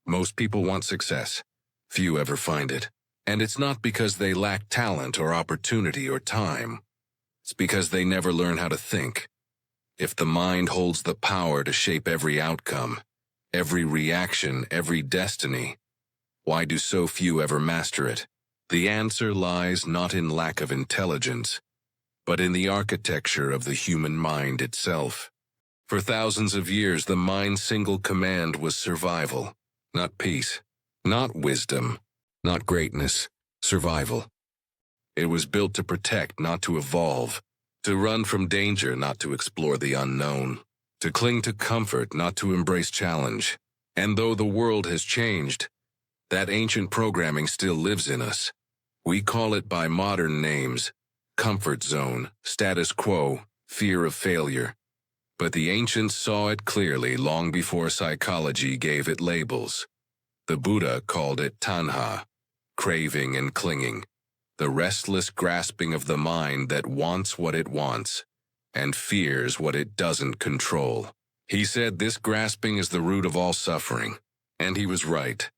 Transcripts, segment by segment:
Most people want success. Few ever find it. And it's not because they lack talent or opportunity or time. It's because they never learn how to think. If the mind holds the power to shape every outcome, every reaction, every destiny, why do so few ever master it? The answer lies not in lack of intelligence, but in the architecture of the human mind itself. For thousands of years, the mind's single command was survival, not peace, not wisdom, not greatness, survival. It was built to protect, not to evolve, to run from danger, not to explore the unknown, to cling to comfort, not to embrace challenge. And though the world has changed, that ancient programming still lives in us. We call it by modern names: comfort zone, status quo, fear of failure. But the ancients saw it clearly long before psychology gave it labels. The Buddha called it tanha, craving and clinging, the restless grasping of the mind that wants what it wants and fears what it doesn't control. He said this grasping is the root of all suffering, and he was right.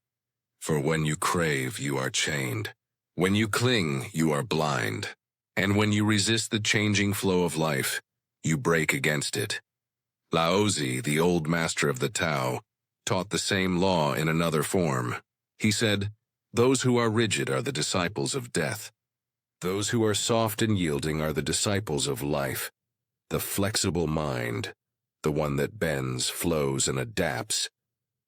For when you crave, you are chained. When you cling, you are blind. And when you resist the changing flow of life, you break against it. Laozi, the old master of the Tao, taught the same law in another form. He said, "Those who are rigid are the disciples of death. Those who are soft and yielding are the disciples of life." The flexible mind, the one that bends, flows, and adapts,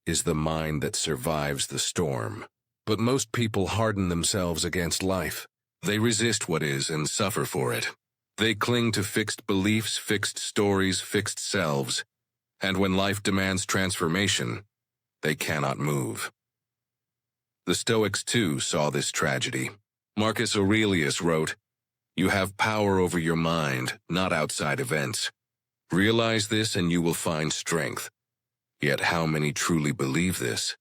is the mind that survives the storm. But most people harden themselves against life. They resist what is and suffer for it. They cling to fixed beliefs, fixed stories, fixed selves, and when life demands transformation, they cannot move. The Stoics, too, saw this tragedy. Marcus Aurelius wrote, "You have power over your mind, not outside events. Realize this and you will find strength." Yet how many truly believe this?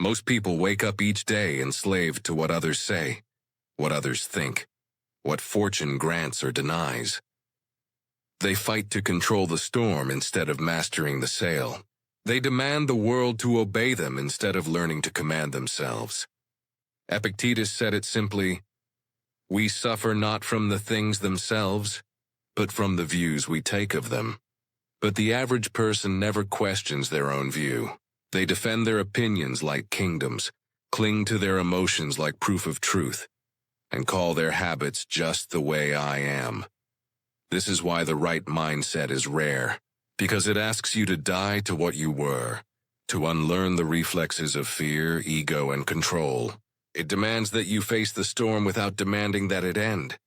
Most people wake up each day enslaved to what others say, what others think, what fortune grants or denies. They fight to control the storm instead of mastering the sail. They demand the world to obey them instead of learning to command themselves. Epictetus said it simply, "We suffer not from the things themselves, but from the views we take of them." But the average person never questions their own view. They defend their opinions like kingdoms, cling to their emotions like proof of truth, and call their habits just the way I am. This is why the right mindset is rare, because it asks you to die to what you were, to unlearn the reflexes of fear, ego, and control. It demands that you face the storm without demanding that it end.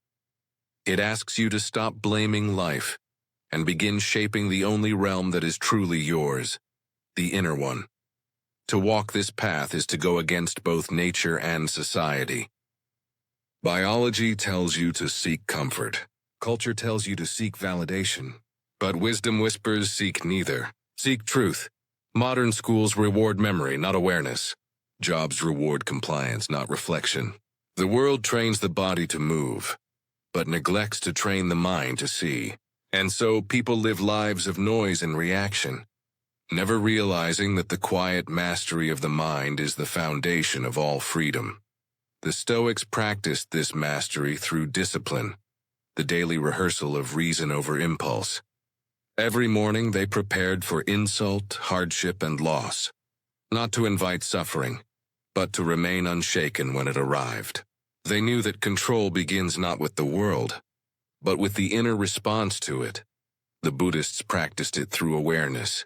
It asks you to stop blaming life and begin shaping the only realm that is truly yours, the inner one. To walk this path is to go against both nature and society. Biology tells you to seek comfort. Culture tells you to seek validation. But wisdom whispers seek neither. Seek truth. Modern schools reward memory, not awareness. Jobs reward compliance, not reflection. The world trains the body to move, but neglects to train the mind to see. And so people live lives of noise and reaction, never realizing that the quiet mastery of the mind is the foundation of all freedom. The Stoics practiced this mastery through discipline, the daily rehearsal of reason over impulse. Every morning they prepared for insult, hardship, and loss, not to invite suffering, but to remain unshaken when it arrived. They knew that control begins not with the world, but with the inner response to it. The Buddhists practiced it through awareness,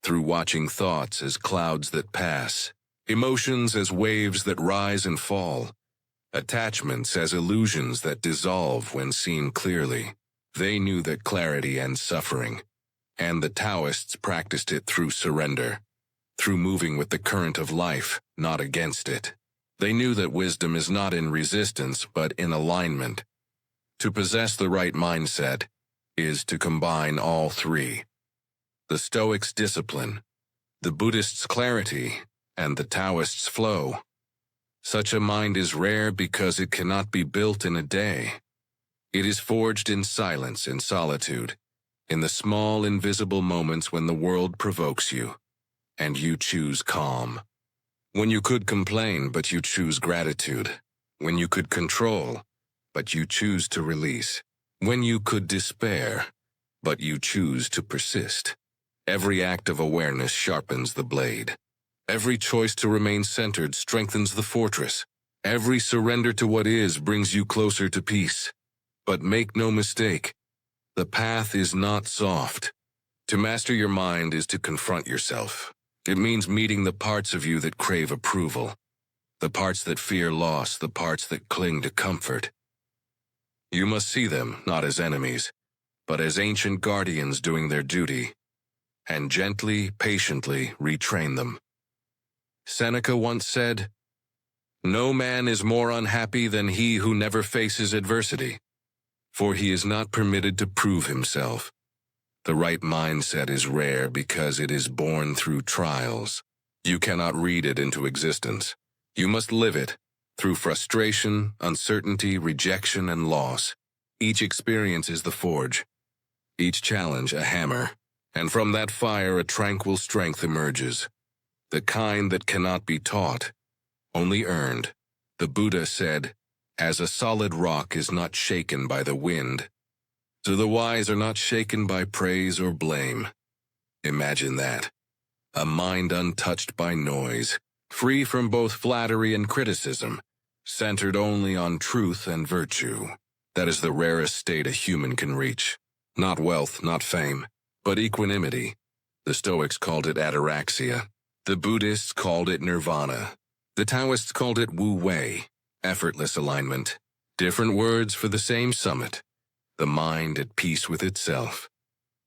through watching thoughts as clouds that pass, emotions as waves that rise and fall, attachments as illusions that dissolve when seen clearly. They knew that clarity ends suffering, and the Taoists practiced it through surrender, through moving with the current of life, not against it. They knew that wisdom is not in resistance, but in alignment. To possess the right mindset is to combine all three: the Stoics' discipline, the Buddhists' clarity, and the Taoists' flow. Such a mind is rare because it cannot be built in a day. It is forged in silence, in solitude, in the small, invisible moments when the world provokes you, and you choose calm. When you could complain, but you choose gratitude. When you could control, but you choose to release. When you could despair, but you choose to persist. Every act of awareness sharpens the blade. Every choice to remain centered strengthens the fortress. Every surrender to what is brings you closer to peace. But make no mistake, the path is not soft. To master your mind is to confront yourself. It means meeting the parts of you that crave approval, the parts that fear loss, the parts that cling to comfort. You must see them not as enemies, but as ancient guardians doing their duty, and gently, patiently retrain them. Seneca once said, "No man is more unhappy than he who never faces adversity, for he is not permitted to prove himself." The right mindset is rare because it is born through trials. You cannot read it into existence. You must live it, through frustration, uncertainty, rejection, and loss. Each experience is the forge, each challenge a hammer, and from that fire a tranquil strength emerges. The kind that cannot be taught, only earned. The Buddha said, "As a solid rock is not shaken by the wind, so the wise are not shaken by praise or blame." Imagine that. A mind untouched by noise, free from both flattery and criticism, centered only on truth and virtue. That is the rarest state a human can reach. Not wealth, not fame, but equanimity. The Stoics called it ataraxia. The Buddhists called it nirvana. The Taoists called it wu-wei, effortless alignment. Different words for the same summit, the mind at peace with itself.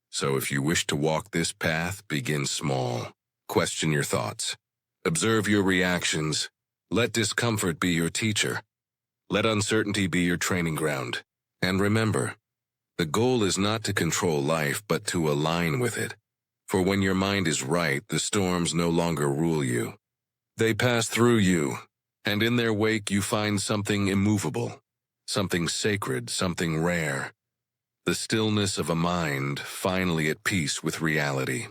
So if you wish to walk this path, begin small. Question your thoughts. Observe your reactions. Let discomfort be your teacher. Let uncertainty be your training ground. And remember, the goal is not to control life, but to align with it. For when your mind is right, the storms no longer rule you. They pass through you, and in their wake you find something immovable, something sacred, something rare. The stillness of a mind finally at peace with reality.